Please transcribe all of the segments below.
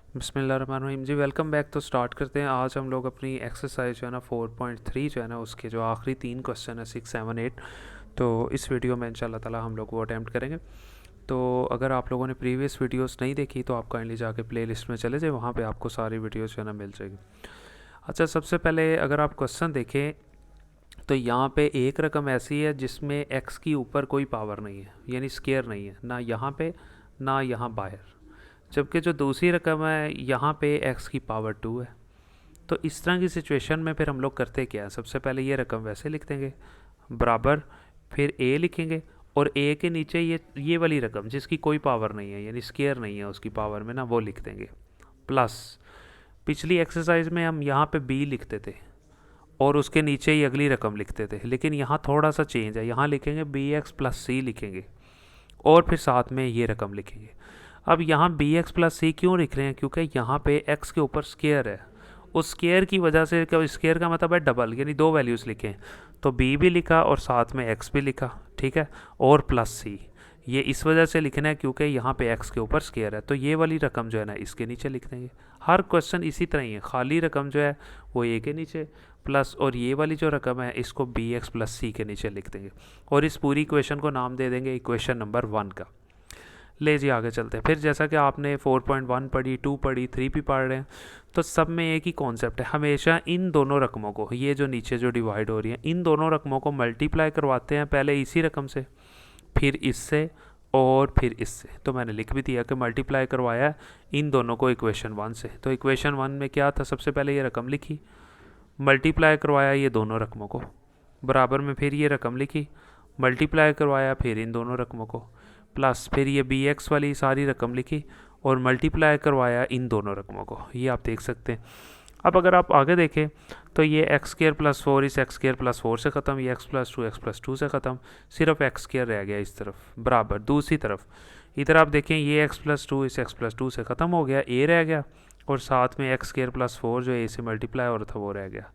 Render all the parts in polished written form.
बिस्मिल्लाहिर्रहमानिर्रहीम जी, welcome back. तो start करते हैं। आज हम लोग अपनी एक्सरसाइज जो है ना 4.3 जो है ना उसके जो आखिरी 3 क्वेश्चन है 6, 7, 8, तो इस वीडियो में इंशाल्लाह ताला हम लोग वो अटैम्प्ट करेंगे। तो अगर आप लोगों ने प्रीवियस वीडियोस नहीं देखी तो आप काइंडली जाके प्ले लिस्ट में चले जाए, वहाँ पे आपको सारी वीडियोस जो है ना मिल जाएगी। अच्छा, सबसे पहले अगर आप क्वेश्चन देखें तो यहाँ पे एक रकम ऐसी है जिसमें एक्स की ऊपर कोई पावर नहीं है, यानी स्केयर नहीं है, ना यहाँ पे ना यहाँ बाहर। जबकि जो दूसरी रकम है यहाँ पे एक्स की पावर 2 है। तो इस तरह की सिचुएशन में फिर हम लोग करते क्या है, सबसे पहले ये रकम वैसे लिख देंगे बराबर, फिर ए लिखेंगे और ए के नीचे ये वाली रकम जिसकी कोई पावर नहीं है, यानी स्केयर नहीं है उसकी पावर में ना, वो लिख देंगे प्लस। पिछली एक्सरसाइज में हम यहाँ पे बी लिखते थे और उसके नीचे ही अगली रकम लिखते थे, लेकिन यहाँ थोड़ा सा चेंज है, यहाँ लिखेंगे बी एक्स प्लस सी लिखेंगे और फिर साथ में ये रकम लिखेंगे। अब यहाँ बी एक्स प्लस सी क्यों लिख रहे हैं, क्योंकि यहाँ पे एक्स के ऊपर स्केयर है। उस स्केयर की वजह से, क्या स्केयर का मतलब है डबल, यानी दो वैल्यूज़ लिखें, तो बी भी लिखा और साथ में एक्स भी लिखा, ठीक है, और प्लस सी। ये इस वजह से लिखना है क्योंकि यहाँ पे एक्स के ऊपर स्केयर है, तो ये वाली रकम जो है ना इसके नीचे लिख देंगे। हर क्वेश्चन इसी तरह ही है, खाली रकम जो है वो ए के नीचे प्लस, और ये वाली जो रकम है इसको बी एक्स प्लस सी के नीचे लिख देंगे और इस पूरी इक्वेशन को नाम दे देंगे इक्वेशन नंबर 1 का। ले जी आगे चलते हैं। फिर जैसा कि आपने 4.1 पढ़ी, 2 पढ़ी, 3 भी पढ़ रहे हैं, तो सब में एक ही कॉन्सेप्ट है, हमेशा इन दोनों रकमों को, ये जो नीचे जो डिवाइड हो रही है, इन दोनों रकमों को मल्टीप्लाई करवाते हैं, पहले इसी रकम से, फिर इससे और फिर इससे। तो मैंने लिख भी दिया कि मल्टीप्लाई करवाया इन दोनों को इक्वेशन 1 से। तो इक्वेशन 1 में क्या था, सबसे पहले ये रकम लिखी, मल्टीप्लाई करवाया ये दोनों रकमों को, बराबर में फिर ये रकम लिखी, मल्टीप्लाई करवाया फिर इन दोनों रकमों को, प्लस फिर ये बी एक्स वाली सारी रकम लिखी और मल्टीप्लाई करवाया इन दोनों रकमों को। ये आप देख सकते हैं। अब अगर आप आगे देखें तो ये एक्स स्केयर प्लस 4 इस एक्स स्केयर प्लस 4 से ख़त्म, ये एक्स प्लस टू से ख़त्म, सिर्फ एक्स स्केयर रह गया इस तरफ, बराबर दूसरी तरफ इधर आप देखें ये एक्स प्लस टू इस एक्स प्लस टू से ख़त्म हो गया, ए रह गया, और साथ में एक्स स्केयर प्लस 4 जो ए से मल्टीप्लाई हो रहा था वो रह गया,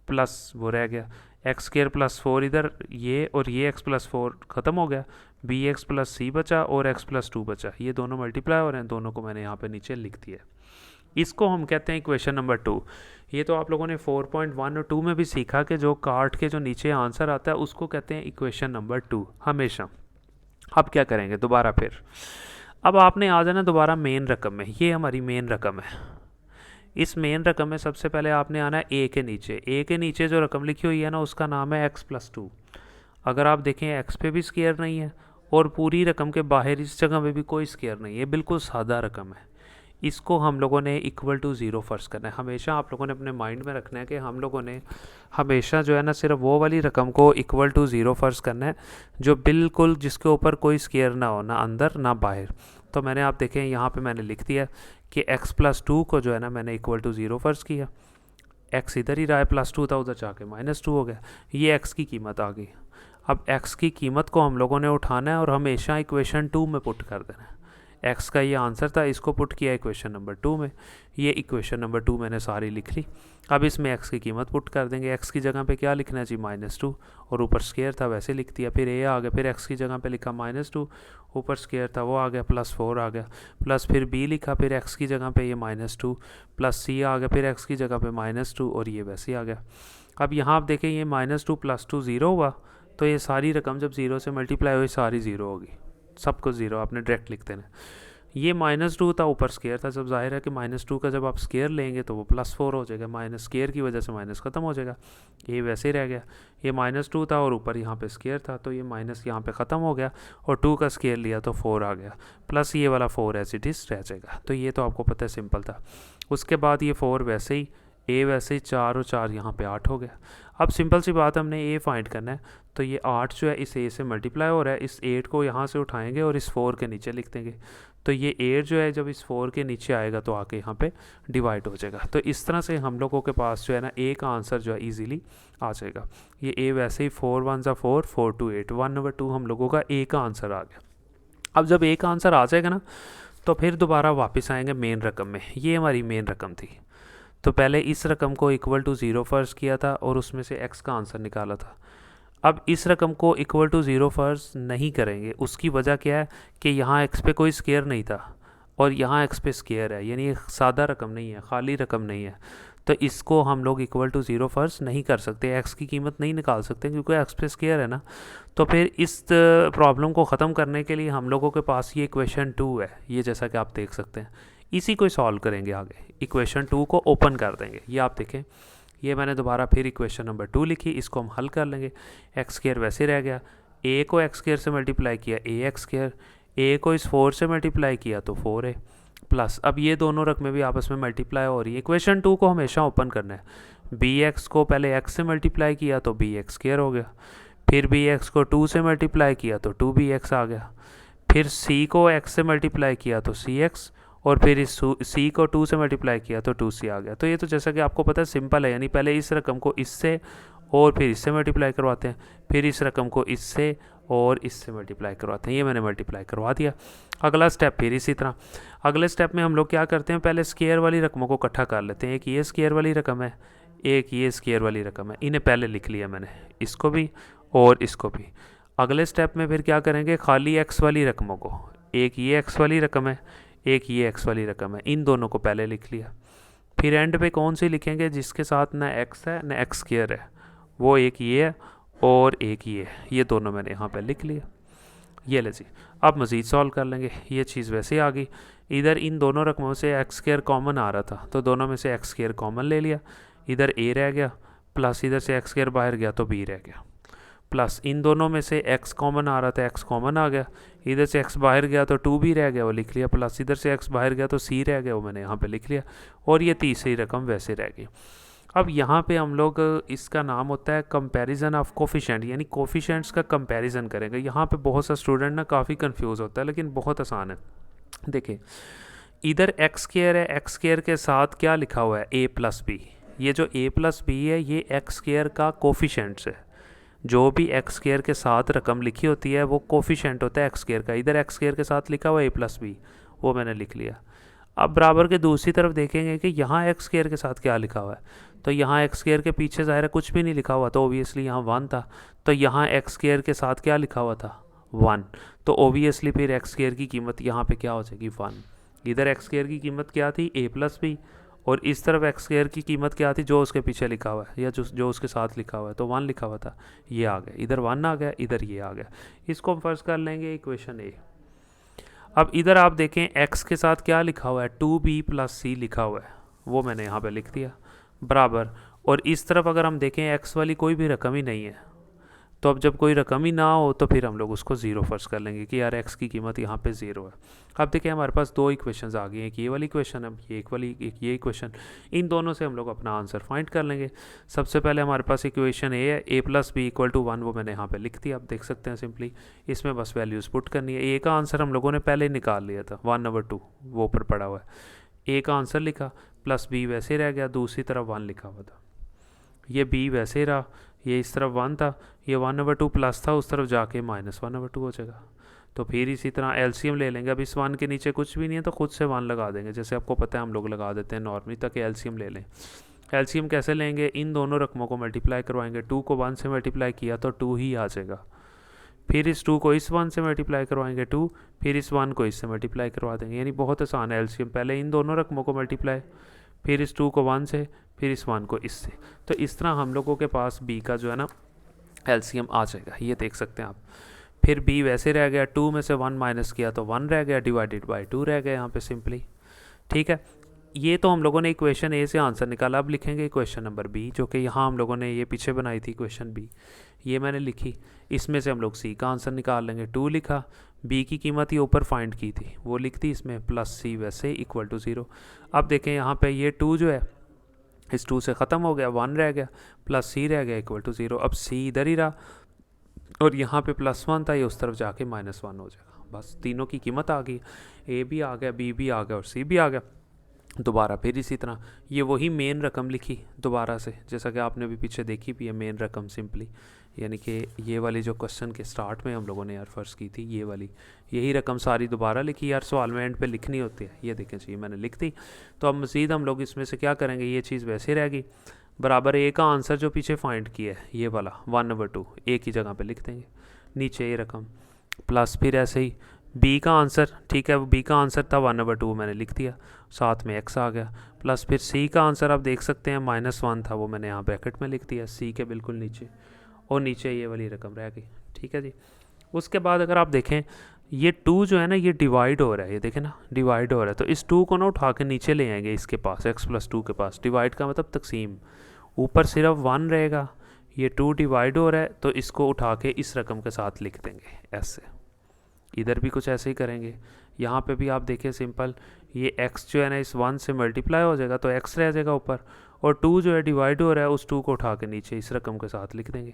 प्लस वो रह गया एक्स स्केयर प्लस 4 इधर, ये और ये एक्स प्लस 4 ख़त्म हो गया, बी एक्स प्लस सी बचा और एक्स प्लस 2 बचा, ये दोनों मल्टीप्लाई हो रहे हैं, दोनों को मैंने यहाँ पे नीचे लिख दिया। इसको हम कहते हैं इक्वेशन नंबर 2। ये तो आप लोगों ने 4.1 और 2 में भी सीखा कि जो काट के जो नीचे आंसर आता है उसको कहते हैं इक्वेशन नंबर 2 हमेशा। अब क्या करेंगे दोबारा फिर, अब आपने आ जाना दोबारा मेन रकम में, ये हमारी मेन रकम है। इस मेन रकम में सबसे पहले आपने आना है ए के नीचे, ए के नीचे जो रकम लिखी हुई है ना उसका नाम है एक्स प्लस 2। अगर आप देखें एक्स पे भी स्केयर नहीं है और पूरी रकम के बाहर इस जगह पे भी कोई स्केयर नहीं है, बिल्कुल सादा रकम है। इसको हम लोगों ने इक्वल टू ज़ीरो फ़र्ज़ करना है। हमेशा आप लोगों ने अपने माइंड में रखना है कि हम लोगों ने हमेशा जो है ना सिर्फ वो वाली रकम को इक्वल टू ज़ीरो फ़र्ज़ करना है जो बिल्कुल जिसके ऊपर कोई स्केयर ना हो, ना अंदर ना बाहर। तो मैंने आप देखें यहाँ पे मैंने लिख दिया कि एक्स प्लस 2 को जो है ना मैंने इक्वल टू ज़ीरो फ़र्ज़ किया, एक्स इधर ही रहा है, प्लस 2 था उधर जाके -2 हो गया, ये एक्स की कीमत आ गई। अब एक्स की कीमत को हम लोगों ने उठाना है और हमेशा इक्वेशन 2 में पुट कर देना है। एक्स का ये आंसर था, इसको पुट किया इक्वेशन नंबर 2 में, ये इक्वेशन नंबर 2 मैंने सारी लिख ली। अब इसमें एक्स की कीमत पुट कर देंगे, एक्स की जगह पे क्या लिखना है जी -2, और ऊपर स्केयर था वैसे लिख दिया, फिर ए आ गया, फिर एक्स की जगह पे लिखा -2, ऊपर स्केयर था वो आ गया, +4 आ गया, प्लस फिर बी लिखा, फिर एक्स की जगह पे ये -2, प्लस सी आ गया, फिर एक्स की जगह पे -2 और ये वैसे ही आ गया। अब यहाँ आप देखें ये -2 + 2 ज़ीरो हुआ, तो ये सारी रकम जब ज़ीरो से मल्टीप्लाई हुई सारी ज़ीरो होगी, सब कुछ ज़ीरो, आपने डायरेक्ट लिख देना। ये -2 था, ऊपर स्केयर था, जब जाहिर है कि -2 का जब आप स्केयर लेंगे तो वो +4 हो जाएगा, माइनस स्केयर की वजह से माइनस ख़त्म हो जाएगा, ये वैसे ही रह गया। ये -2 था और ऊपर यहाँ पे स्केयर था, तो ये माइनस यहाँ पे ख़त्म हो गया और 2 का स्केयर लिया तो 4 आ गया, प्लस ये वाला 4 एज इट इज़ रह जाएगा। तो ये तो आपको पता है सिंपल था। उसके बाद ये 4 वैसे ही, ए वैसे ही 4 और 4 यहाँ पे 8 हो गया। अब सिंपल सी बात, हमने ए फाइंड करना है, तो ये 8 जो है इस ए से मल्टीप्लाई हो रहा है, इस 8 को यहाँ से उठाएंगे और इस 4 के नीचे लिख देंगे, तो ये 8 जो है जब इस 4 के नीचे आएगा तो आके यहाँ पे डिवाइड हो जाएगा। तो इस तरह से हम लोगों के पास जो है ना ए का आंसर जो है ईजिली आ जाएगा। ये ए वैसे ही 4 1 ज़ा 4, 4 2 8, 1 नंबर 2 हम लोगों का ए का आंसर आ गया। अब जब ए का आंसर आ जाएगा ना तो फिर दोबारा वापस आएंगे मेन रकम में। ये हमारी मेन रकम थी, तो पहले इस रकम को इक्वल टू ज़ीरो फ़र्ज़ किया था और उसमें से एक्स का आंसर निकाला था। अब इस रकम को इक्वल टू ज़ीरो फ़र्ज़ नहीं करेंगे, उसकी वजह क्या है कि यहाँ एक्स पे कोई स्केयर नहीं था। और यहाँ एक्स पे स्क्वायर है, यानी ये सादा रकम नहीं है, खाली रकम नहीं है, तो इसको हम लोग इक्वल टू ज़ीरो फर्स्ट नहीं कर सकते, एक्स की कीमत नहीं निकाल सकते क्योंकि एक्स पे स्क्वायर है ना। तो फिर इस प्रॉब्लम को ख़त्म करने के लिए हम लोगों के पास ये इक्वेशन 2 है, ये जैसा कि आप देख सकते हैं, इसी को सॉल्व करेंगे आगे। इक्वेशन 2 को ओपन कर देंगे, ये आप देखें, ये मैंने दोबारा फिर इक्वेशन नंबर 2 लिखी, इसको हम हल कर लेंगे। एक्स स्क्वायर वैसे रह गया, ए को एक्स स्क्वायर से मल्टीप्लाई किया ए एक्स स्क्वायर, ए को इस 4 से मल्टीप्लाई किया तो 4a प्लस, अब ये दोनों रकमें भी आपस में मल्टीप्लाई हो रही है। इक्वेशन 2 को हमेशा ओपन करना है। बी एक्स को पहले एक्स से मल्टीप्लाई किया तो बी एक्स स्क्वायर हो गया, फिर बी एक्स को 2 से मल्टीप्लाई किया तो 2bx आ गया, फिर सी को एक्स से मल्टीप्लाई किया तो सी एक्स, और फिर इस सी को 2 से मल्टीप्लाई किया तो 2c आ गया। तो ये तो जैसा कि आपको पता है सिंपल है, यानी पहले इस रकम को इससे और फिर इससे मल्टीप्लाई करवाते हैं, फिर इस रकम को इससे और इससे मल्टीप्लाई करवाते हैं। ये मैंने मल्टीप्लाई करवा दिया। अगला स्टेप फिर इसी तरह, अगले स्टेप में हम लोग क्या करते हैं, पहले स्क्वायर वाली रकमों को इकट्ठा कर लेते हैं। एक ये स्क्वायर वाली रकम है, एक ये स्क्वायर वाली रकम है, इन्हें पहले लिख लिया मैंने, इसको भी और इसको भी। अगले स्टेप में फिर क्या करेंगे, खाली एक्स वाली रकमों को, एक ये एक्स वाली रकम है, एक ये एक्स वाली रकम है, इन दोनों को पहले लिख लिया। फिर एंड पे कौन सी लिखेंगे, जिसके साथ ना एक्स है ना एक्स स्क्वायर है, वो एक ये है और एक ये दोनों मैंने यहाँ पे लिख लिया। ये ले जी, अब मज़ीद सॉल्व कर लेंगे। ये चीज़ वैसे आ गई, इधर इन दोनों रकमों से एक्स स्क्वायर कॉमन आ रहा था तो दोनों में से एक्स स्क्वायर कॉमन ले लिया, इधर ए रह गया, प्लस इधर से एक्स स्क्वायर बाहर गया तो बी रह गया, प्लस इन दोनों में से एक्स कॉमन आ रहा था, एक्स कॉमन आ गया, इधर से एक्स बाहर गया तो 2b रह गया, वो लिख लिया, प्लस इधर से एक्स बाहर गया तो c रह गया, वो मैंने यहाँ पे लिख लिया, और ये तीसरी रकम वैसे रह गई। अब यहाँ पे हम लोग, इसका नाम होता है कंपैरिजन ऑफ कोफिशेंट, यानी कोफिशेंट्स का कंपैरिजन करेंगे। यहाँ पे बहुत सा स्टूडेंट ना काफ़ी कंफ्यूज होता है, लेकिन बहुत आसान है। देखिए इधर एक्स स्क्वायर है, एक्स स्क्वायर के साथ क्या लिखा हुआ है, a प्लस बी, ये जो a प्लस बी है ये एक्स स्क्वायर का कोफिशेंट्स है। जो भी एक्स स्क्वायर के साथ रकम लिखी होती है वो कोफिशेंट होता है एक्स स्क्वायर का। इधर एक्स स्क्वायर के साथ लिखा हुआ a प्लस बी, वो मैंने लिख लिया। अब बराबर के दूसरी तरफ देखेंगे कि यहाँ एक्स स्क्वायर के साथ क्या लिखा हुआ है, तो यहाँ एक्स स्क्वायर के पीछे ज़ाहिर है कुछ भी नहीं लिखा हुआ, तो ओबियसली यहाँ 1 था, तो यहाँ एक्स स्क्वायर के साथ क्या लिखा हुआ था 1, तो ओबियसली फिर एक्स स्क्वायर की कीमत यहाँ पे क्या हो जाएगी 1। इधर एक्स स्क्वायर की कीमत क्या थी a प्लस बी, और इस तरफ एक्स स्क्वायर की कीमत क्या थी, जो उसके पीछे लिखा हुआ है या जो उसके साथ लिखा हुआ है, तो 1 लिखा हुआ था, ये आ गया, इधर 1 आ गया, इधर ये आ गया। इसको हम फर्ज कर लेंगे इक्वेशन ए। अब इधर आप देखें एक्स के साथ क्या लिखा हुआ है, 2b प्लस c लिखा हुआ है, वो मैंने यहाँ पे लिख दिया बराबर। और इस तरफ अगर हम देखें एक्स वाली कोई भी रकम ही नहीं है, तो अब जब कोई रकम ही ना हो तो फिर हम लोग उसको ज़ीरो फर्ज कर लेंगे कि यार एक्स की कीमत यहाँ पे ज़ीरो है। अब देखिए हमारे पास दो इक्वेशंस आ गई हैं, एक ये वाली इक्वेशन, अब एक ये इक्वेशन, इन दोनों से हम लोग अपना आंसर फाइंड कर लेंगे। सबसे पहले हमारे पास इक्वेशन ए है, a plus B equal to 1, वो मैंने यहाँ पे लिख दिया। आप देख सकते हैं सिंपली इसमें बस वैल्यूज़ पुट करनी है। ए का आंसर हम लोगों ने पहले निकाल लिया था, 1/2 वो ऊपर पड़ा हुआ है। ए का आंसर लिखा, प्लस बी वैसे रह गया, दूसरी तरफ 1 लिखा हुआ था, ये बी वैसे रहा, ये इस तरफ 1 था, ये 1/2 प्लस था, उस तरफ जाके -1/2 हो जाएगा। तो फिर इसी तरह एलसीएम ले लेंगे। अब इस 1 के नीचे कुछ भी नहीं है तो खुद से 1 लगा देंगे, जैसे आपको पता है हम लोग लगा देते हैं नॉर्मली, ताकि एलसीएम ले लें। एलसीएम कैसे लेंगे, इन दोनों रकमों को मल्टीप्लाई करवाएंगे, 2 को 1 से मल्टीप्लाई किया तो 2 ही आ जाएगा, फिर इस 2 को इस 1 से मल्टीप्लाई करवाएंगे 2, फिर इस 1 को इससे मल्टीप्लाई करवा देंगे, यानी बहुत आसान है एलसीएम। पहले इन दोनों रकमों को मल्टीप्लाई, फिर इस 2 को 1 से, फिर इस 1 को इससे, तो इस तरह हम लोगों के पास b का जो है ना एलसीएम आ जाएगा, ये देख सकते हैं आप। फिर b वैसे रह गया, 2 में से 1 माइनस किया तो 1 रह गया, डिवाइडेड बाय 2 रह गया यहाँ पे सिंपली। ठीक है, ये तो हम लोगों ने इक्वेशन ए से आंसर निकाला। अब लिखेंगे इक्वेशन नंबर बी, जो कि यहाँ हम लोगों ने ये पीछे बनाई थी इक्वेशन बी, ये मैंने लिखी। इसमें से हम लोग सी का आंसर निकाल लेंगे, 2 लिखा, बी की कीमत ये ऊपर फाइंड की थी वो लिख दी इसमें, प्लस सी वैसे इक्वल टू 0। अब देखें यहाँ पे ये 2 जो है इस 2 से ख़त्म हो गया, 1 रह गया, प्लस सी रह गया इक्वल टू 0। अब सी इधर ही रहा और यहाँ पे +1 था, ये उस तरफ जाके -1 हो जाएगा। बस तीनों की कीमत आ गई, ए भी आ गया, बी भी आ गया और सी भी आ गया। दोबारा फिर इसी तरह ये वही मेन रकम लिखी दोबारा से, जैसा कि आपने भी पीछे देखी भी है मेन रकम सिंपली, यानी कि ये वाली जो क्वेश्चन के स्टार्ट में हम लोगों ने यार फ़र्ज़ की थी, ये वाली यही रकम सारी दोबारा लिखी यार, सवाल में एंड पे लिखनी होती है। ये देखें चाहिए मैंने लिख दी। तो अब मज़ीद हम लोग इसमें से क्या करेंगे, ये चीज़ वैसे रहेगी, बराबर ए का आंसर जो पीछे फाइंड किया है ये वाला 1/2 ए की जगह पे लिख देंगे, नीचे ये रकम, प्लस फिर ऐसे ही बी का आंसर, ठीक है, बी का आंसर था 1/2 मैंने लिख दिया, साथ में एक्स आ गया, प्लस फिर सी का आंसर आप देख सकते हैं -1 था, वो मैंने यहाँ ब्रैकेट में लिख दिया सी के बिल्कुल नीचे, और नीचे ये वाली रकम रह गई। ठीक है जी। उसके बाद अगर आप देखें ये 2 जो है ना, ये डिवाइड हो रहा है, ये देखें ना डिवाइड हो रहा है, तो इस 2 को ना उठा के नीचे ले आएंगे इसके पास, x+2 के पास। डिवाइड का मतलब तकसीम, ऊपर सिर्फ 1 रहेगा, ये 2 डिवाइड हो रहा है, तो इसको उठा के इस रकम के साथ लिख देंगे ऐसे। इधर भी कुछ ऐसे ही करेंगे, यहाँ पे भी आप देखिए सिंपल, ये x जो है ना इस 1 से मल्टीप्लाई हो जाएगा, तो x रह जाएगा ऊपर, और 2 जो है डिवाइड हो रहा है, उस 2 को उठा के नीचे इस रकम के साथ लिख देंगे।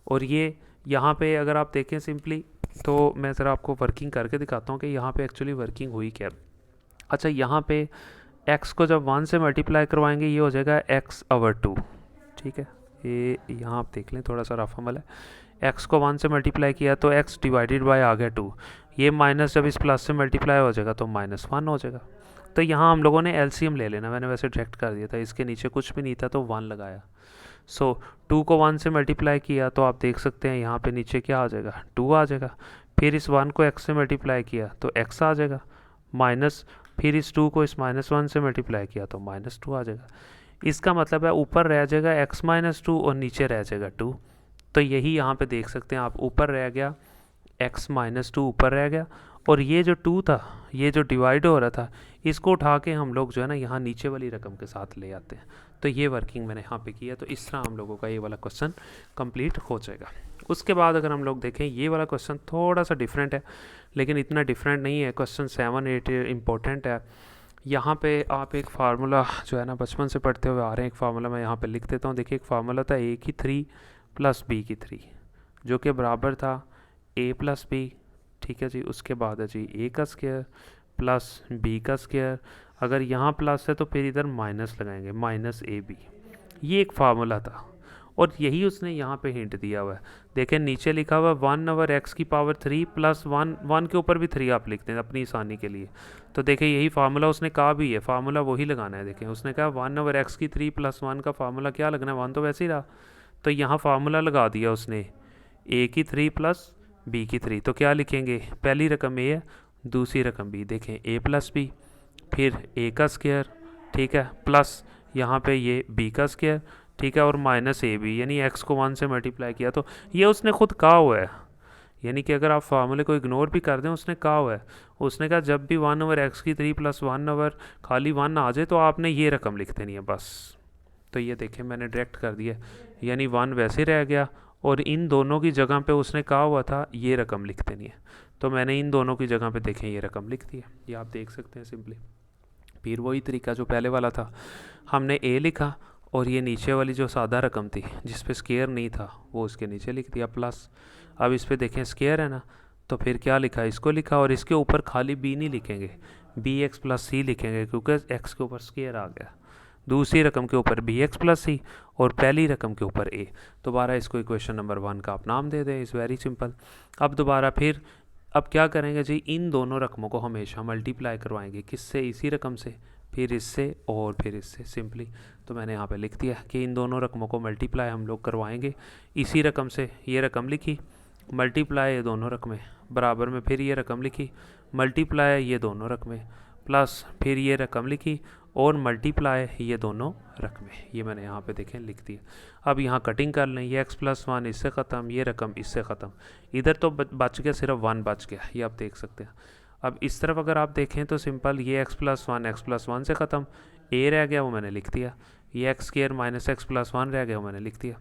और ये यहाँ पे अगर आप देखें सिंपली, तो मैं ज़रा आपको वर्किंग करके दिखाता हूँ कि यहाँ पे एक्चुअली वर्किंग हुई क्या। अच्छा, यहाँ पे x को जब 1 से मल्टीप्लाई करवाएंगे ये हो जाएगा x/2। ठीक है, ये यहाँ आप देख लें, थोड़ा सा रफ अमल है। x को 1 से मल्टीप्लाई किया तो x डिवाइडेड बाय आ गया 2, ये माइनस जब इस प्लस से मल्टीप्लाई हो जाएगा तो -1 हो जाएगा। तो यहाँ हम लोगों ने एलसीएम ले लेना, मैंने वैसे डायरेक्ट कर दिया था, इसके नीचे कुछ भी नहीं था तो 1 लगाया। सो 2 को 1 से मल्टीप्लाई किया तो आप देख सकते हैं यहाँ पे नीचे क्या आ जाएगा, 2 आ जाएगा। फिर इस 1 को x से मल्टीप्लाई किया तो x आ जाएगा, माइनस फिर इस 2 को इस -1 से मल्टीप्लाई किया तो -2 आ जाएगा। इसका मतलब है ऊपर रह जाएगा x-2 और नीचे रह जाएगा 2। तो यही यहाँ पे देख सकते हैं आप, ऊपर रह गया x-2 ऊपर रह गया, और ये जो 2 था, ये जो डिवाइड हो रहा था, इसको उठा के हम लोग जो है ना यहाँ नीचे वाली रकम के साथ ले आते हैं। तो ये वर्किंग मैंने यहाँ पे किया, तो इस तरह हम लोगों का ये वाला क्वेश्चन कंप्लीट हो जाएगा। उसके बाद अगर हम लोग देखें, ये वाला क्वेश्चन थोड़ा सा डिफरेंट है, लेकिन इतना डिफरेंट नहीं है। क्वेश्चन 7, 8 इंपॉर्टेंट है। यहाँ पे आप एक फार्मूला जो है ना बचपन से पढ़ते हुए आ रहे हैं, एक फार्मूला मैं यहाँ पे लिख देता हूँ। देखिए, एक फार्मूला था a की 3 + b की 3, जो कि बराबर था a + b। ठीक है जी। उसके बाद है जी a का स्क्वायर प्लस b का स्क्वायर, अगर यहाँ प्लस है तो फिर इधर माइनस लगाएंगे, -ab। ये एक फार्मूला था, और यही उसने यहाँ पे हिंट दिया हुआ है। देखें नीचे लिखा हुआ है 1/x³ प्लस 1 के ऊपर भी 3 आप लिखते हैं अपनी आसानी के लिए। तो देखें यही फार्मूला उसने कहा भी है, फार्मूला वही लगाना है। देखें उसने कहा 1/x³ प्लस 1 का फार्मूला क्या लगना है, 1 तो वैसे ही रहा, तो यहाँ फार्मूला लगा दिया उसने a की 3 प्लस b की 3। तो क्या लिखेंगे, पहली रकम a है, दूसरी रकम b। देखें a + b, फिर a का स्क्वायर, ठीक है, प्लस यहाँ पे ये b का स्क्वायर, ठीक है, और -ab, यानी x को 1 से मल्टीप्लाई किया। तो ये उसने खुद कहा हुआ है, यानी कि अगर आप फार्मूले को इग्नोर भी कर दें, उसने कहा हुआ है, उसने कहा जब भी 1/x³ प्लस 1 खाली 1 आ जाए तो आपने ये रकम लिख देनी है बस। तो ये देखें मैंने डायरेक्ट कर दिया, यानी 1 वैसे रह गया, और इन दोनों की जगह पे उसने कहा हुआ था ये रकम लिख देनी है, तो मैंने इन दोनों की जगह पे देखें ये रकम लिख दी है। ये आप देख सकते हैं सिंपली। फिर वही तरीका जो पहले वाला था, हमने a लिखा, और ये नीचे वाली जो सादा रकम थी जिस पे स्क्वायर नहीं था वो उसके नीचे लिख दिया प्लस। अब इस पे देखें स्क्वायर है ना, तो फिर क्या लिखा, इसको लिखा, और इसके ऊपर खाली b नहीं लिखेंगे, bx + c लिखेंगे, क्योंकि x के ऊपर स्क्वायर आ गया। दूसरी रकम के ऊपर bx + c, और पहली रकम के ऊपर a। दोबारा इसको इक्वेशन नंबर 1 का आप नाम दे दें, इज़ वेरी सिंपल। अब दोबारा फिर अब क्या करेंगे जी, इन दोनों रकमों को हमेशा मल्टीप्लाई करवाएंगे, किससे, इसी रकम से, फिर इससे, और फिर इससे, सिंपली। तो मैंने यहाँ पे लिख दिया कि इन दोनों रकमों को मल्टीप्लाई हम लोग करवाएंगे इसी रकम से। ये रकम लिखी, मल्टीप्लाई ये दोनों रकमें, बराबर में फिर ये रकम लिखी, मल्टीप्लाई ये दोनों रकमें, प्लस फिर ये रकम लिखी, और मल्टीप्लाई ये दोनों रकमें। ये मैंने यहाँ पे देखें लिख दिया। अब यहाँ कटिंग कर लें, ये x + 1 इससे ख़त्म, ये रकम इससे ख़त्म, इधर तो बच गया, सिर्फ 1 बच गया, ये आप देख सकते हैं। अब इस तरफ अगर आप देखें तो सिंपल, ये x + 1 से ख़त्म, a रह गया वो मैंने लिख दिया, ये x² - x + 1 रह गया वो मैंने लिख दिया,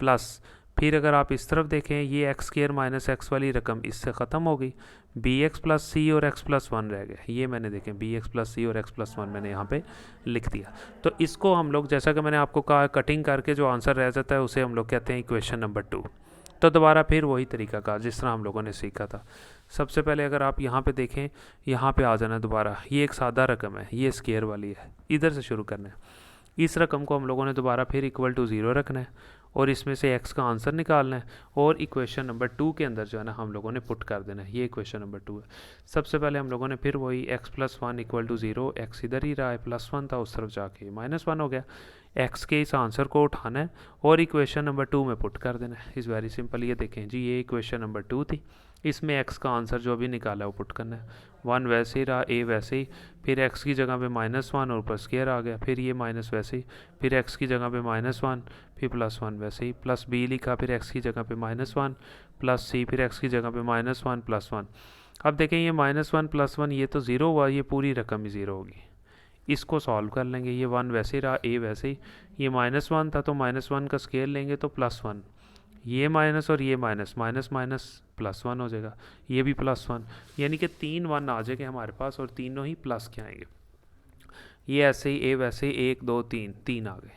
प्लस फिर अगर आप इस तरफ देखें, ये x² - x वाली रकम इससे ख़त्म हो गई, bx + c और x + 1 रह गया, ये मैंने देखें bx + c और x + 1 मैंने यहाँ पे लिख दिया। तो इसको हम लोग, जैसा कि मैंने आपको कहा, कटिंग करके जो आंसर रह जाता है उसे हम लोग कहते हैं इक्वेशन नंबर 2। तो दोबारा फिर वही तरीका का जिस तरह हम लोगों ने सीखा था। सबसे पहले अगर आप यहाँ पे देखें, यहाँ पे आ जाना दोबारा, ये एक सादा रकम है, ये स्क्वायर वाली है, इधर से शुरू करना है। इस रकम को हम लोगों ने दोबारा फिर = 0 रखना है, और इसमें से x का आंसर निकालना है, और इक्वेशन नंबर 2 के अंदर जो है ना हम लोगों ने पुट कर देना है। ये इक्वेशन नंबर 2 है। सबसे पहले हम लोगों ने फिर वही x + 1 = 0, x इधर ही रहा है, +1 था, उस तरफ जाके -1 हो गया, x के इस आंसर को उठाना है और इक्वेशन नंबर 2 में पुट कर देना है। Is very simple. ये देखें जी, ये इक्वेशन नंबर 2 थी, इसमें x का आंसर जो अभी निकाला है वो पुट करना है। 1 वैसे ही रहा, a वैसे ही, फिर x की जगह पे -1 और ऊपर स्क्वायर आ गया, फिर ये माइनस वैसे ही, फिर x की जगह पे -1, फिर +1 वैसे ही, प्लस b लिखा, फिर x की जगह पे -1 प्लस c, फिर x की जगह पे -1 +1। अब देखें ये -1 +1 ये तो ज़ीरो हुआ, ये पूरी रकम ही ज़ीरो होगी। इसको सॉल्व कर लेंगे। ये 1 वैसे ही रहा, a वैसे ही, ये -1 था तो -1 का स्केयर लेंगे तो +1, ये माइनस और ये माइनस, माइनस माइनस +1 हो जाएगा, ये भी +1, यानी कि 3 1 आ जाएंगे हमारे पास और तीनों ही प्लस के आएंगे। ये ऐसे ही, a वैसे ही, 1 2 3 आ गए।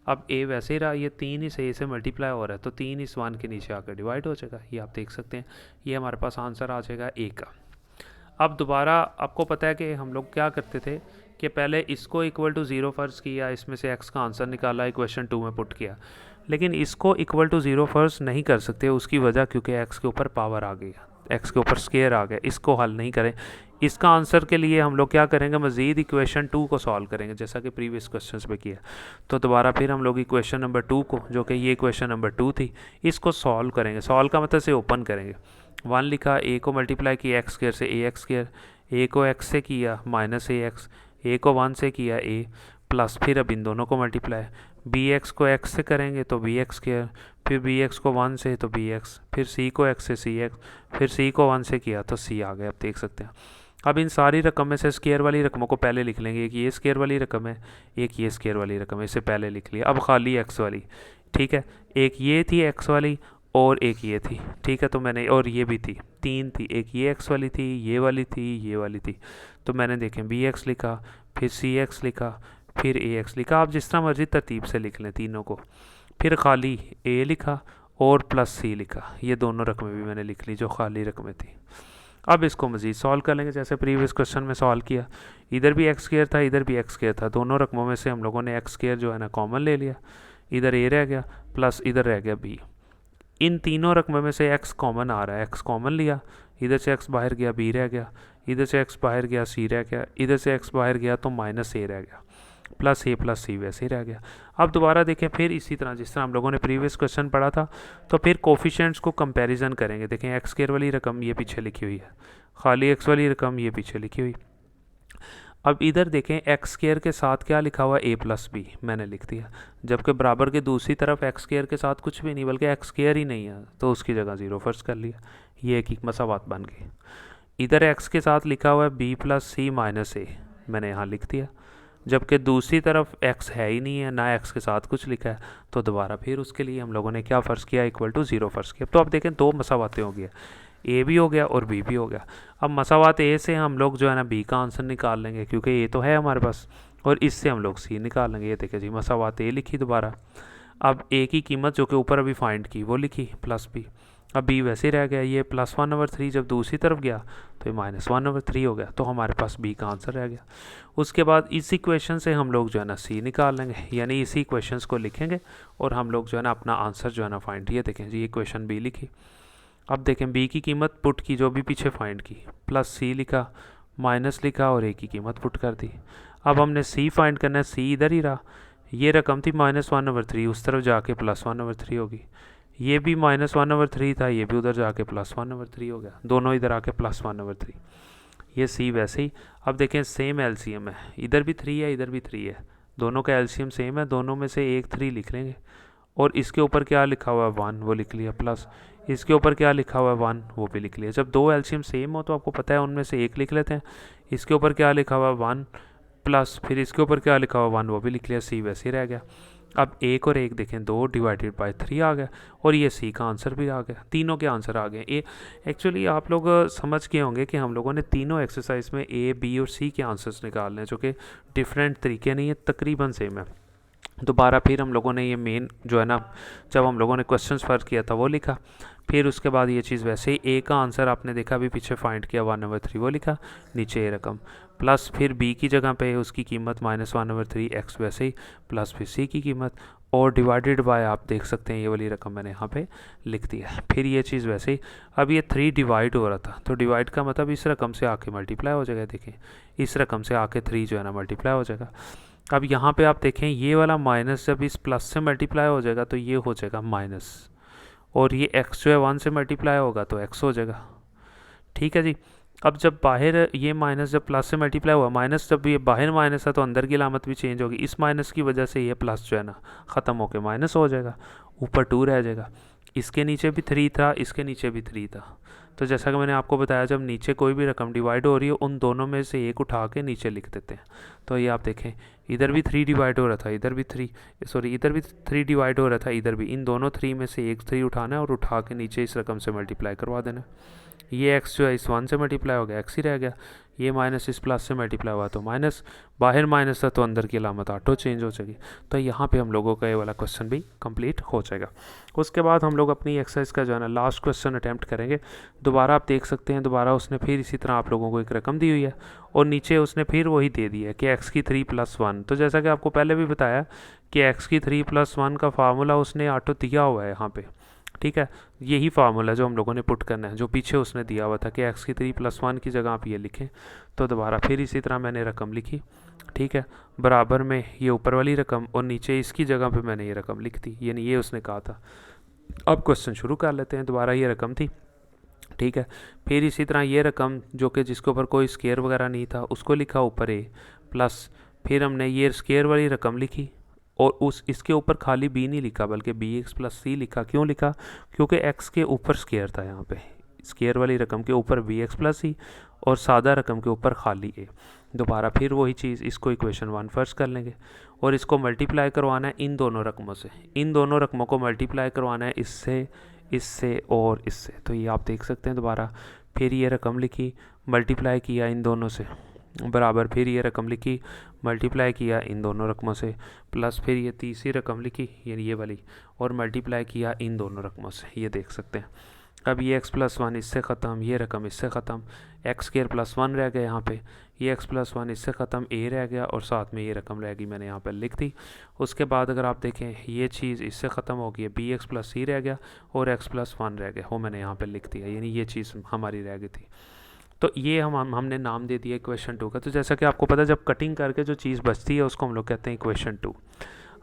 अब a वैसे ही रहा, ये 3 इस a से मल्टीप्लाई हो रहा है तो 3 इस 1 के नीचे आकर डिवाइड हो जाएगा। ये आप देख सकते हैं, ये हमारे पास आंसर आ जाएगा a का। अब दोबारा आपको पता है कि हम लोग क्या करते थे कि पहले इसको इक्वल टू 0 फ़र्ज़ किया, इसमें से x का आंसर निकाला, इक्वेशन 2 में पुट किया, लेकिन इसको इक्वल टू 0 फ़र्ज़ नहीं कर सकते। उसकी वजह क्योंकि x के ऊपर पावर आ गई, x के ऊपर स्केयर आ गया। इसको हल नहीं करें। इसका आंसर के लिए हम लोग क्या करेंगे, मज़ीद इक्वेशन 2 को सॉल्व करेंगे जैसा कि प्रीवियस क्वेश्चन पे किया। तो दोबारा फिर हम लोग इक्वेशन नंबर 2 को, जो कि ये इक्वेशन नंबर 2 थी, इसको सॉल्व करेंगे। सॉल्व का मतलब से ओपन करेंगे। 1 लिखा, a को मल्टीप्लाई किया x स्क्वायर से ax स्क्वायर, a को x से किया -ax, a को 1 से किया a प्लस, फिर अब इन दोनों को मल्टीप्लाई, bx को x से करेंगे तो bx स्क्वायर, फिर bx को 1 से तो bx, फिर c को x से cx, फिर c को 1 से किया तो c आ गया। आप देख सकते हैं। अब इन सारी रकम में से स्क्वायर वाली रकमों को पहले लिख लेंगे। एक ये स्क्वायर वाली रकम है, एक ये स्क्वायर वाली रकम है, इसे पहले लिख लिया। अब खाली x वाली, ठीक है, एक ये थी x वाली और एक ये थी, ठीक है, तो मैंने, और ये भी थी, 3 थी, एक ये x वाली थी, ये वाली थी, ये वाली थी, तो मैंने देखें bx लिखा, फिर cx लिखा, फिर ax लिखा। आप जिस तरह मर्जी तरतीब से लिख लें तीनों को। फिर खाली a लिखा और प्लस c लिखा। ये दोनों रकमें भी मैंने लिख ली जो खाली रकमें थी। अब इसको मज़ीद सॉल्व कर लेंगे जैसे प्रीवियस क्वेश्चन में सॉल्व किया। इधर भी एक्स स्क्वायर था, इधर भी एक्स स्क्वायर था, दोनों रकमों में से हम लोगों ने एक्स स्क्वायर जो है ना कॉमन ले लिया। इधर a रह गया प्लस इधर रह गया b। इन तीनों रकमों में से x कॉमन आ रहा है, x कॉमन लिया, इधर से x बाहर गया b रह गया, इधर से x बाहर गया c रह गया, इधर से x बाहर गया तो -a रह गया, प्लस c वैसे ही रह गया। अब दोबारा देखें, फिर इसी तरह जिस तरह हम लोगों ने प्रीवियस क्वेश्चन पढ़ा था, तो फिर कोफिशिएंट्स को कंपैरिजन करेंगे। देखें एक्स स्क्वायर वाली रकम ये पीछे लिखी हुई है, खाली एक्स वाली रकम ये पीछे लिखी हुई। अब इधर देखें एक्स स्क्वायर के साथ क्या लिखा हुआ है, a प्लस बी मैंने लिख दिया, जबकि बराबर के दूसरी तरफ एक्स स्क्वायर के साथ कुछ भी नहीं बल्कि एक्स स्क्वायर ही नहीं है, तो उसकी जगह 0 फ़र्ज़ कर लिया। ये एक मसावात बन गई। इधर x के साथ लिखा हुआ है b plus C minus a, मैंने यहाँ लिख दिया, जबकि दूसरी तरफ x है ही नहीं है, ना x के साथ कुछ लिखा है, तो दोबारा फिर उसके लिए हम लोगों ने क्या फ़र्ज़ किया, इक्वल टू 0 फ़र्ज़ किया। तो अब देखें दो मसावातें हो गया, a भी हो गया और b भी हो गया। अब मसावात a से हम लोग जो है ना b का आंसर निकाल लेंगे क्योंकि a तो है हमारे पास, और इससे हम लोग c निकाल लेंगे। ये देखें जी, मसावात a लिखी दोबारा। अब a की कीमत जो कि ऊपर अभी फाइंड की वो लिखी प्लस b। अब b वैसे ही रह गया, ये +1/3 जब दूसरी तरफ गया तो ये -1/3 हो गया, तो हमारे पास b का आंसर रह गया। उसके बाद इस इक्वेशन से हम लोग जो है ना c निकाल लेंगे, यानी इसी इक्वेशंस को लिखेंगे और हम लोग जो है ना अपना आंसर जो है ना फाइंड, ये देखें जी इक्वेशन b लिखी। अब देखें b की कीमत पुट की जो भी पीछे फाइंड की, प्लस c लिखा, माइनस लिखा और a की कीमत पुट कर दी। अब हमने c फाइंड करना है, c इधर ही रहा, ये रकम थी -1/3, उस तरफ जाके +1/3 होगी, ये भी -1/3 था, ये भी उधर जाके +1/3 हो गया, दोनों इधर आके +1/3। ये c वैसे ही। अब देखें सेम एलसीएम है, इधर भी 3 है, इधर भी 3 है, दोनों का एलसीएम सेम है, दोनों में से एक 3 लिख लेंगे और इसके ऊपर क्या लिखा हुआ है 1 वो लिख लिया, प्लस इसके ऊपर क्या लिखा हुआ है 1 वो भी लिख लिया। जब दो एलसीएम सेम हो तो आपको पता है उनमें से एक लिख लेते हैं। इसके ऊपर क्या लिखा हुआ है 1 प्लस, फिर इसके ऊपर क्या लिखा हुआ 1 वो भी लिख लिया, c वैसे ही रह गया। अब एक और एक देखें, 2 डिवाइडेड बाय 3 आ गया और ये c का आंसर भी आ गया, तीनों के आंसर आ गए। ए एक्चुअली आप लोग समझ गए होंगे कि हम लोगों ने तीनों एक्सरसाइज में a b और c के आंसर्स निकालने हैं, जो कि डिफरेंट तरीके नहीं है, तकरीबन सेम है। दोबारा फिर हम लोगों ने ये मेन जो है ना, जब हम लोगों ने क्वेश्चन फर्क किया था वो लिखा, फिर उसके बाद ये चीज़ वैसे ही ए का आंसर आपने देखा अभी पीछे फाइंड किया 1/3 वो लिखा, नीचे ए रकम, प्लस फिर बी की जगह पे उसकी कीमत -1/3 एक्स वैसे ही, प्लस फिर सी की कीमत और डिवाइडेड बाय, आप देख सकते हैं ये वाली रकम मैंने यहाँ पे लिख दिया है। फिर ये चीज़ वैसे ही, अब ये 3 डिवाइड हो रहा था तो डिवाइड का मतलब इस रकम से आके मल्टीप्लाई हो जाएगा। देखें इस रकम से आके 3 जो है ना मल्टीप्लाई हो जाएगा। अब यहाँ पे आप देखें ये वाला माइनस जब इस प्लस से मल्टीप्लाई हो जाएगा तो ये हो जाएगा माइनस, और ये x जो है 1 से मल्टीप्लाई होगा तो x हो जाएगा, ठीक है जी। अब जब बाहर ये माइनस जब प्लस से मल्टीप्लाई हुआ, माइनस जब ये बाहर माइनस है तो अंदर की अलामत भी चेंज होगी। इस माइनस की वजह से ये प्लस जो है ना ख़त्म होकर माइनस हो जाएगा, ऊपर 2 रह जाएगा। इसके नीचे भी 3 था, इसके नीचे भी 3 था। तो जैसा कि मैंने आपको बताया, जब नीचे कोई भी रकम डिवाइड हो रही है उन दोनों में से एक उठा के नीचे लिख देते हैं। तो ये आप देखें, इधर भी 3 डिवाइड हो रहा था, इधर भी 3, सॉरी इधर भी 3 डिवाइड हो रहा था, इधर भी। इन दोनों 3 में से एक 3 उठाना है और उठा के नीचे इस रकम से मल्टीप्लाई करवा देना। ये x जो है इस 1 से मल्टीप्लाई हो गया, x ही रह गया। ये माइनस इस प्लस से मल्टीप्लाई हुआ तो माइनस, बाहर माइनस था तो अंदर की अलामत ऑटो चेंज हो जाएगी। तो यहाँ पे हम लोगों का ये वाला क्वेश्चन भी कंप्लीट हो जाएगा। उसके बाद हम लोग अपनी एक्सरसाइज का जो है ना लास्ट क्वेश्चन अटैम्प्ट करेंगे। दोबारा आप देख सकते हैं, दोबारा उसने फिर इसी तरह आप लोगों को एक रकम दी हुई है और नीचे उसने फिर वही दे दी है कि x की 3 + 1। तो जैसा कि आपको पहले भी बताया कि x की 3 + 1 का फार्मूला उसने ऑटो दिया हुआ है यहाँ पे, ठीक है। यही फार्मूला जो हम लोगों ने पुट करना है, जो पीछे उसने दिया हुआ था कि x की 3 + 1 की जगह आप ये लिखें। तो दोबारा फिर इसी तरह मैंने रकम लिखी, ठीक है। बराबर में ये ऊपर वाली रकम और नीचे इसकी जगह पे मैंने ये रकम लिख दी, यानी ये उसने कहा था। अब क्वेश्चन शुरू कर लेते हैं। दोबारा ये रकम थी, ठीक है। फिर इसी तरह ये रकम जो कि जिसके ऊपर कोई स्केयर वगैरह नहीं था उसको लिखा ऊपर a प्लस, फिर हमने ये स्केयर वाली रकम लिखी और उस इसके ऊपर खाली b नहीं लिखा बल्कि bx + c लिखा। क्यों लिखा? क्योंकि x के ऊपर स्केयर था, यहाँ पे स्केयर वाली रकम के ऊपर bx + c और सादा रकम के ऊपर खाली a। दोबारा फिर वही चीज़, इसको इक्वेशन 1 फर्स्ट कर लेंगे और इसको मल्टीप्लाई करवाना है इन दोनों रकमों से। इन दोनों रकमों को मल्टीप्लाई करवाना है इससे, इससे और इससे। तो ये आप देख सकते हैं। दोबारा फिर ये रकम लिखी, मल्टीप्लाई किया इन दोनों से, बराबर फिर ये रकम लिखी, मल्टीप्लाई किया इन दोनों रकमों से, प्लस फिर ये तीसरी रकम लिखी यानी ये वाली और मल्टीप्लाई किया इन दोनों रकमों से। ये देख सकते हैं। अब ये x + 1 इससे ख़त्म, ये रकम इससे ख़त्म, x² + 1 रह गया यहाँ पे, ये x + 1 इससे ख़त्म, a रह गया और साथ में ये रकम रहेगी, मैंने यहाँ पर लिख दी। उसके बाद अगर आप देखें ये चीज़ इससे ख़त्म हो गई है, bx + c रह गया और x + 1 रह गया, वो मैंने यहाँ पर लिख दिया, यानी ये चीज़ हमारी रह गई थी। तो ये हमने नाम दे दिया इक्वेशन 2 का। तो जैसा कि आपको पता है, जब कटिंग करके जो चीज़ बचती है उसको हम लोग कहते हैं इक्वेशन 2।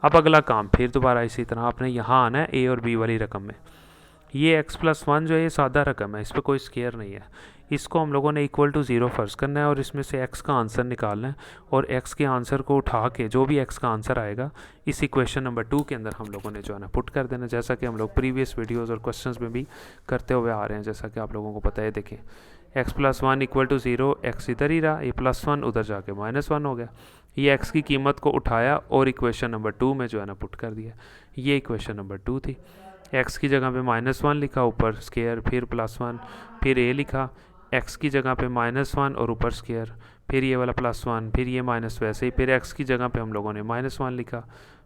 अब अगला काम फिर दोबारा इसी तरह आपने यहाँ आना है a और b वाली रकम में। ये x + 1 जो है ये सादा रकम है, इस पर कोई स्केयर नहीं है। इसको हम लोगों ने = 0 फर्ज करना है और इसमें से x का आंसर निकालना है और x के आंसर को उठा के जो भी x का आंसर आएगा इस इक्वेशन नंबर 2 के अंदर हम लोगों ने जो है ना पुट कर देना, जैसा कि हम लोग प्रीवियस वीडियोज़ और क्वेश्चंस में भी करते हुए आ रहे हैं। जैसा कि आप लोगों को पता है, देखें x + 1 = 0, x इधर ही रहा, ये +1 उधर जाके -1 हो गया। ये x की कीमत को उठाया और इक्वेशन नंबर 2 में जो है ना पुट कर दिया। ये इक्वेशन नंबर 2 थी। x की जगह पे -1 लिखा, ऊपर स्केयर, फिर +1, फिर a लिखा, x की जगह पे -1 और ऊपर स्केयर, फिर ये वाला +1, फिर ये माइनस वैसे ही, फिर x की जगह पे हम लोगों ने -1 लिखा,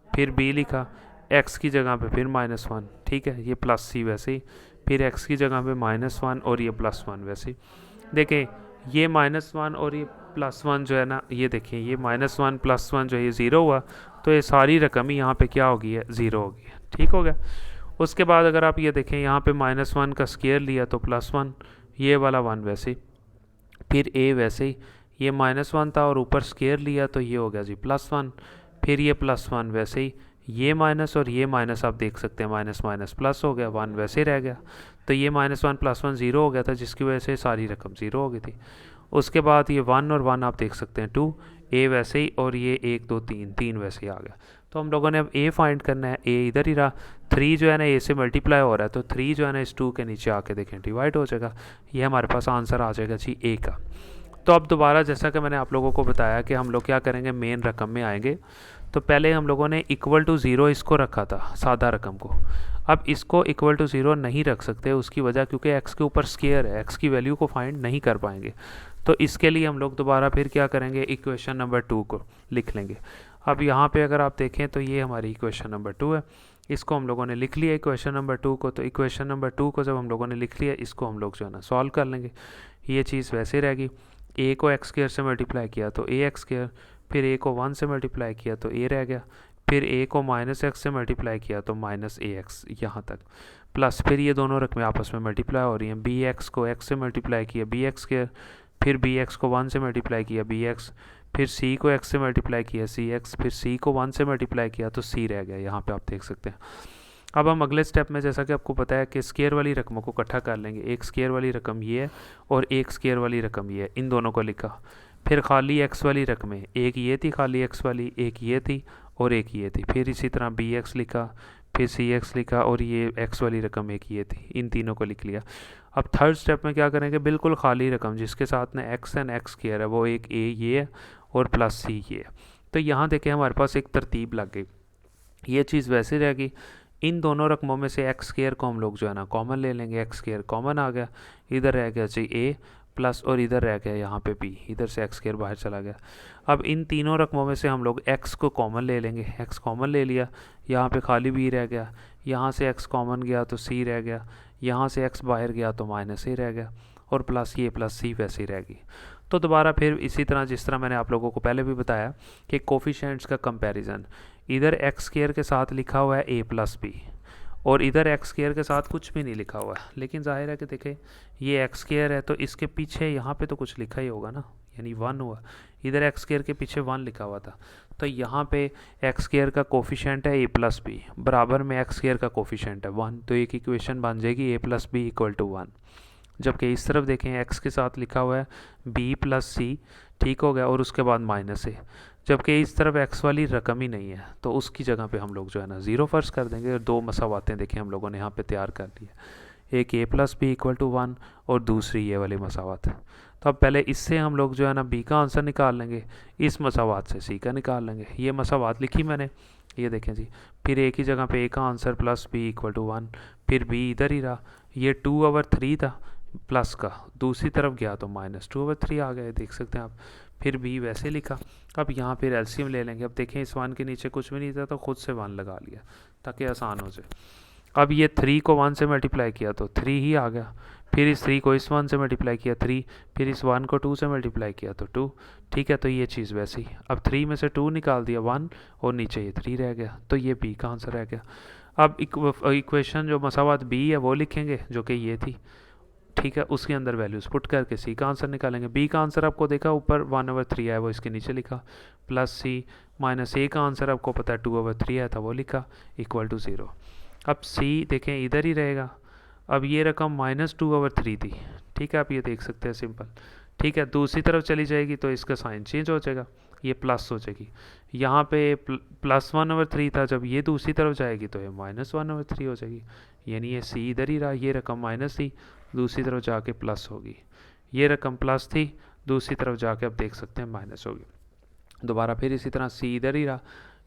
फिर b लिखा, x की जगह पे फिर -1, ठीक है, ये +c वैसे ही, फिर x की जगह पे -1 और ये +1 वैसे ही। देखें ये -1 और ये +1 जो है ना, ये देखें ये -1 +1 जो है ये 0 हुआ, तो ये सारी रकम ही यहाँ पे क्या होगी है, 0 होगी, ठीक हो गया। उसके बाद अगर आप ये देखें यहाँ पे -1 का स्केयर लिया तो +1, ये वाला 1 वैसे ही, फिर a वैसे ही, ये -1 था और ऊपर स्केयर लिया तो ये हो गया जी +1, फिर ये +1 वैसे ही, ये माइनस और ये माइनस आप देख सकते हैं, माइनस माइनस प्लस हो गया, 1 वैसे ही रह गया। तो ये -1 + 1 0 हो गया था, जिसकी वजह से सारी रकम 0 हो गई थी। उसके बाद ये 1 और 1 आप देख सकते हैं 2, a वैसे ही और ये 1 2 3 वैसे ही आ गया। तो हम लोगों ने अब a फाइंड करना है, a इधर ही रहा, 3 जो है ना a से मल्टीप्लाई हो रहा है, तो 3 जो है ना इस 2 के नीचे आके देखें डिवाइड हो जाएगा, ये हमारे पास आंसर आ जाएगा जी a का। तो अब दोबारा जैसा कि मैंने आप लोगों को बताया कि हम लोग क्या करेंगे, मेन रकम में आएंगे। तो पहले हम लोगों ने =0 इसको रखा था, सादा रकम को। अब इसको =0 नहीं रख सकते, उसकी वजह क्योंकि x के ऊपर स्केयर है, x की वैल्यू को फाइंड नहीं कर पाएंगे। तो इसके लिए हम लोग दोबारा फिर क्या करेंगे, इक्वेशन नंबर 2 को लिख लेंगे। अब यहाँ पे अगर आप देखें तो ये हमारी इक्वेशन नंबर 2 है, इसको हम लोगों ने लिख लिया इक्वेशन नंबर 2 को। तो इक्वेशन नंबर 2 को जब हम लोगों ने लिख लिया, इसको हम लोग जो है ना सॉल्व कर लेंगे। ये चीज़ वैसे रहेगी, a को x² से मल्टीप्लाई किया तो ax², फिर a को 1 से मल्टीप्लाई किया तो a रह गया, फिर a को -x से मल्टीप्लाई किया तो -ax यहाँ तक, प्लस फिर ये दोनों रकमें आपस में मल्टीप्लाई हो रही हैं, bx को x से मल्टीप्लाई किया bx², फिर bx को 1 से मल्टीप्लाई किया bx, फिर c को x से मल्टीप्लाई किया cx, फिर c को 1 से मल्टीप्लाई किया तो c रह गया, यहाँ पे आप देख सकते हैं। अब हम अगले स्टेप में जैसा कि आपको पता है कि स्केयर वाली रकमों को इकट्ठा कर लेंगे। एक स्केयर वाली रकम ये है और एक स्केयर वाली रकम ये है, इन दोनों को लिखा। फिर खाली एक्स वाली रकमें, एक ये थी खाली एक्स वाली, एक ये थी और एक ये थी। फिर इसी तरह बी एक्स लिखा, फिर सी एक्स लिखा और ये एक्स वाली रकम एक ये थी, इन तीनों को लिख लिया। अब थर्ड स्टेप में क्या करेंगे, बिल्कुल खाली रकम जिसके साथ में एक्स एंड एक्स स्केयर है, वो एक ए ये है और प्लस सी ये है। तो यहाँ देखें हमारे पास एक तरतीब लग गई, ये चीज़ वैसे रहेगी। इन दोनों रकमों में से एक्स स्केयर को हम लोग जो है ना कॉमन ले लेंगे, एक्स स्केयर कॉमन आ गया, इधर रह गया जी ए प्लस और इधर रह गया यहाँ पे बी, इधर से एक्स स्केयर बाहर चला गया। अब इन तीनों रकमों में से हम लोग एक्स को कॉमन ले लेंगे, एक्स कॉमन ले लिया, यहाँ पे खाली बी रह गया, यहाँ से एक्स कॉमन गया तो सी रह गया, यहाँ से एक्स बाहर गया तो माइनस ए रह गया और प्लस ये प्लस सी वैसे ही रहेगी। तो दोबारा फिर इसी तरह जिस तरह मैंने आप लोगों को पहले भी बताया कि कोफिशिएंट्स का कंपैरिजन, इधर एक्स स्केयर के साथ लिखा हुआ है ए प्लस बी और इधर एक्स स्केयर के साथ कुछ भी नहीं लिखा हुआ है, लेकिन जाहिर है कि देखें ये एक्स स्केयर है तो इसके पीछे यहाँ पे तो कुछ लिखा ही होगा ना, यानी 1 हुआ, इधर एक्स स्केयर के पीछे 1 लिखा हुआ था, तो यहाँ पे एक्स स्केयर का कोफिशिएंट है ए प्लस बी, बराबर में एक्स स्केयर का कोफिशिएंट है 1, तो एक इक्वेशन बन जाएगी ए प्लस बी इक्वल टू 1। जबकि इस तरफ देखें एक्स के साथ लिखा हुआ है बी प्लस सी, ठीक हो गया, और उसके बाद माइनस ए, जबकि इस तरफ एक्स वाली रकम ही नहीं है तो उसकी जगह पे हम लोग जो है ना ज़ीरो फर्ज कर देंगे। और दो मसावातें देखें हम लोगों ने यहाँ पे तैयार कर ली है, एक ए प्लस बी इक्वल टू 1 और दूसरी ये वाली मसावत है। तो अब पहले इससे हम लोग जो है ना बी का आंसर निकाल लेंगे, इस मसावात से सी का निकाल लेंगे। ये मसावात लिखी मैंने, ये देखें जी, फिर एक ही जगह पे ए का answer plus B equal to 1, फिर बी इधर ही रहा, ये 2/3 था प्लस का, दूसरी तरफ गया तो -2/3 आ गया, देख सकते हैं आप। फिर बी वैसे लिखा। अब यहाँ फिर एलसीएम ले लेंगे। अब देखें इस 1 के नीचे कुछ भी नहीं था तो खुद से 1 लगा लिया ताकि आसान हो जाए। अब ये 3 को 1 से मल्टीप्लाई किया तो 3 ही आ गया, फिर इस 3 को इस 1 से मल्टीप्लाई किया 3, फिर इस 1 को 2 से मल्टीप्लाई किया तो 2, ठीक है। तो ये चीज़ वैसे ही, अब 3 में से 2 निकाल दिया 1 और नीचे ये 3 रह गया, तो ये बी का आंसर रह गया। अब इक्वेशन जो मसावत बी है वो लिखेंगे जो कि ये थी, ठीक है, उसके अंदर वैल्यूज़ पुट करके सी का आंसर निकालेंगे। बी का आंसर आपको देखा ऊपर 1/3 आया, वो इसके नीचे लिखा, प्लस सी माइनस ए का आंसर आपको पता है 2/3 आया था, वो लिखा, इक्वल टू 0। अब सी देखें इधर ही रहेगा। अब ये रकम -2/3 थी, ठीक है, आप ये देख सकते हैं सिंपल, ठीक है। दूसरी तरफ चली जाएगी तो इसका साइन चेंज हो जाएगा, ये प्लस हो जाएगी। यहाँ पे +1/3 था, जब ये दूसरी तरफ जाएगी तो ये -1/3 हो जाएगी, यानी ये सी इधर ही रहा, ये रकम माइनस थी, दूसरी तरफ जाके प्लस होगी, ये रकम प्लस थी, दूसरी तरफ जाके आप देख सकते हैं माइनस होगी। दोबारा फिर इसी तरह सी इधर ही रहा,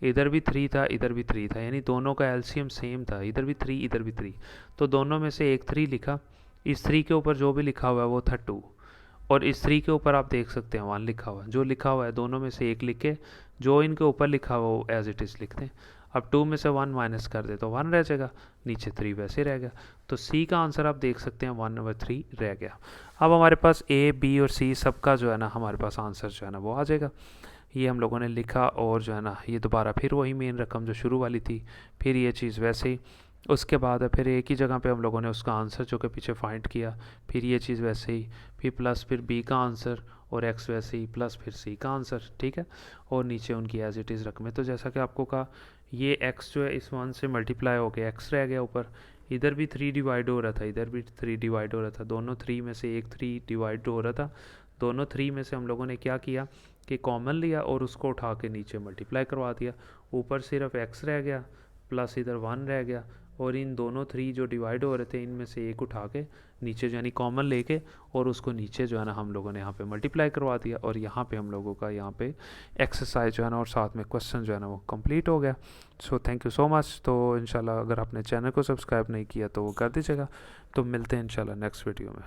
इधर भी 3 था, इधर भी 3 था, यानी दोनों का एलसीएम सेम था, इधर भी 3 इधर भी 3, तो दोनों में से एक 3 लिखा, इस 3 के ऊपर जो भी लिखा हुआ है वो था 2 और इस 3 के ऊपर आप देख सकते हैं 1 लिखा हुआ है, जो लिखा हुआ है दोनों में से एक लिख के जो इनके ऊपर लिखा हुआ वो एज इट इज़ लिख दें। अब 2 में से 1 माइनस कर दे तो 1 रह जाएगा, नीचे 3 वैसे रह गया, तो सी का आंसर आप देख सकते हैं 1/3 रह गया। अब हमारे पास ए बी और सी सबका जो है ना हमारे पास आंसर जो है ना वो आ जाएगा। ये हम लोगों ने लिखा और जो है ना ये दोबारा फिर वही मेन रकम जो शुरू वाली थी, फिर ये चीज़ वैसे ही, उसके बाद फिर एक ही जगह पे हम लोगों ने उसका आंसर जो कि पीछे फाइंड किया, फिर ये चीज़ वैसे ही, फिर प्लस फिर बी का आंसर और एक्स वैसे ही, प्लस फिर सी का आंसर, ठीक है, और नीचे उनकी एज इट इज़ रकमें। तो जैसा कि आपको कहा ये एक्स जो है इस 1 से मल्टीप्लाई हो गया, एक्स रह गया ऊपर, इधर भी 3 डिवाइड हो रहा था, इधर भी 3 डिवाइड हो रहा था, दोनों 3 में से एक 3 डिवाइड हो रहा था, दोनों 3 में से हम लोगों ने क्या किया कि कॉमन लिया और उसको उठा के नीचे मल्टीप्लाई करवा दिया, ऊपर सिर्फ एक्स रह गया, प्लस इधर 1 रह गया, और इन दोनों 3 जो डिवाइड हो रहे थे इनमें से एक उठा के नीचे यानी कॉमन लेके और उसको नीचे जो है ना हम लोगों ने यहाँ पे मल्टीप्लाई करवा दिया, और यहाँ पे हम लोगों का यहाँ पे एक्सरसाइज जो है ना और साथ में क्वेश्चन जो है ना वो कंप्लीट हो गया। So thank you so much. तो इंशाल्लाह अगर आपने चैनल को सब्सक्राइब नहीं किया तो वो कर दीजिएगा। तो मिलते हैं इंशाल्लाह नेक्स्ट वीडियो में।